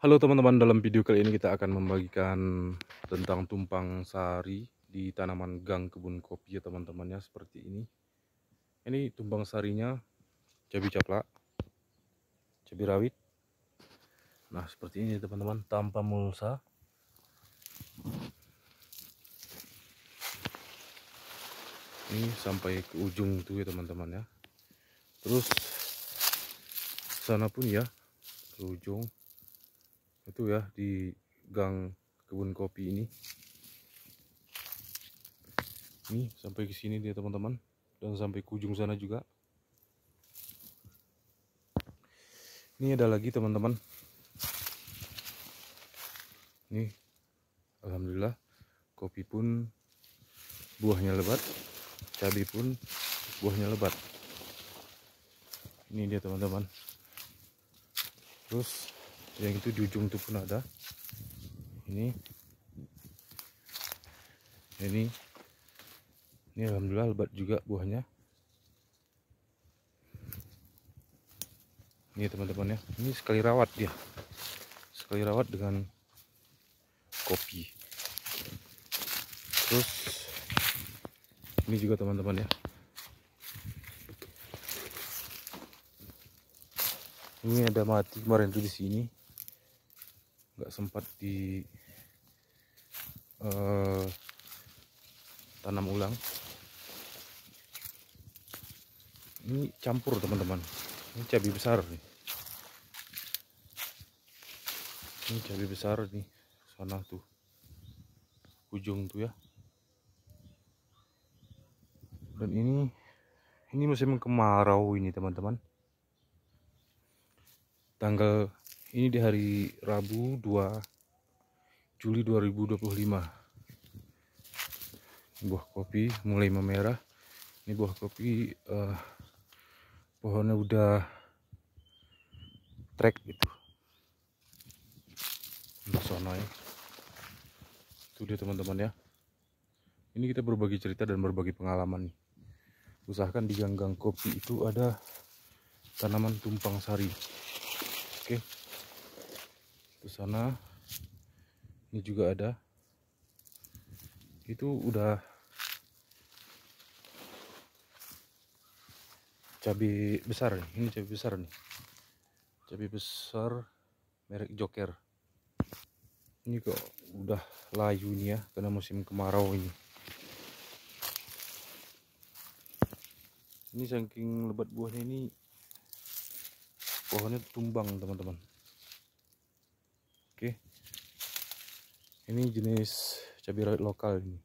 Halo teman-teman, dalam video kali ini kita akan membagikan tentang tumpang sari di tanaman gang kebun kopi ya teman-teman ya, seperti ini. Ini tumpang sarinya cabai caplak, cabai rawit. Nah, seperti ini teman-teman, tanpa mulsa. Ini sampai ke ujung tuh ya teman-teman ya. Terus sana pun ya ke ujung itu ya, di gang kebun kopi ini. Ini sampai ke sini dia teman-teman, dan sampai ke ujung sana juga. Ini ada lagi teman-teman. Nih, alhamdulillah kopi pun buahnya lebat, cabai pun buahnya lebat. Ini dia teman-teman. Terus yang itu di ujung itu pun ada. Ini alhamdulillah lebat juga buahnya. Ini teman-teman ya, ini sekali rawat dia, sekali rawat dengan kopi. Terus ini juga teman-teman ya, ini ada mati kemarin tuh di sini, nggak sempat di tanam ulang. Ini campur teman-teman, ini cabai besar nih, ini cabai besar nih, sana tuh ujung tuh ya. Dan ini musim kemarau ini teman-teman. Tanggal ini di hari Rabu 2 Juli 2025. Buah kopi mulai memerah. Ini buah kopi pohonnya udah trek gitu. Untuk sana ya. Itu dia teman-teman ya. Ini kita berbagi cerita dan berbagi pengalaman nih. Usahakan di gang-gang kopi itu ada tanaman tumpang sari. Oke. Ke sana ini juga ada. Itu udah cabai besar nih. Ini cabai besar nih. Cabai besar merek Joker. Ini kok udah layu nih ya, karena musim kemarau ini. Ini saking lebat buahnya ini, pohonnya tumbang teman-teman. Oke, ini jenis cabai rawit lokal ini,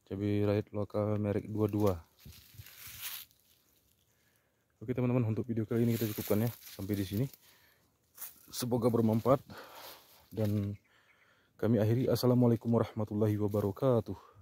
cabai rawit lokal merek 22. Oke teman-teman, untuk video kali ini kita cukupkan ya sampai di sini. Semoga bermanfaat dan kami akhiri. Assalamualaikum warahmatullahi wabarakatuh.